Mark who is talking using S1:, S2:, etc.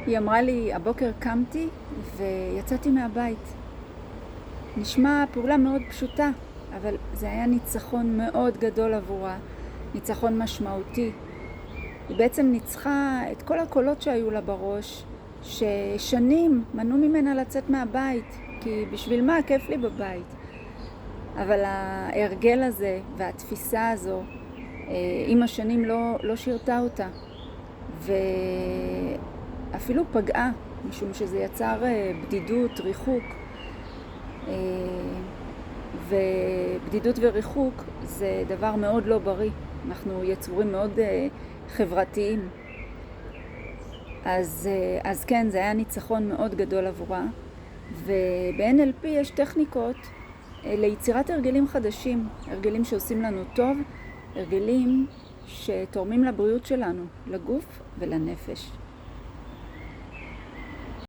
S1: היא אמרה לי, הבוקר קמתי ויצאתי מהבית. נשמע פעולה מאוד פשוטה, אבל זה היה ניצחון מאוד גדול עבורה, ניצחון משמעותי. היא בעצם ניצחה את כל הקולות שהיו לה בראש, ששנים מנעו ממנה לצאת מהבית, כי בשביל מה? כיף לי בבית. אבל ההרגל הזה והתפיסה הזו, עם השנים לא שירתה אותה, ואפילו פגעה, משום שזה יצר בדידות, ריחוק. ובדידות וריחוק זה דבר מאוד לא בריא. אנחנו יצורים מאוד חברתיים. אז כן, זה היה ניצחון מאוד גדול עבורה. וב-NLP יש טכניקות ליצירת הרגלים חדשים, הרגלים שעושים לנו טוב, הרגלים שתורמים לבריאות שלנו, לגוף ולנפש.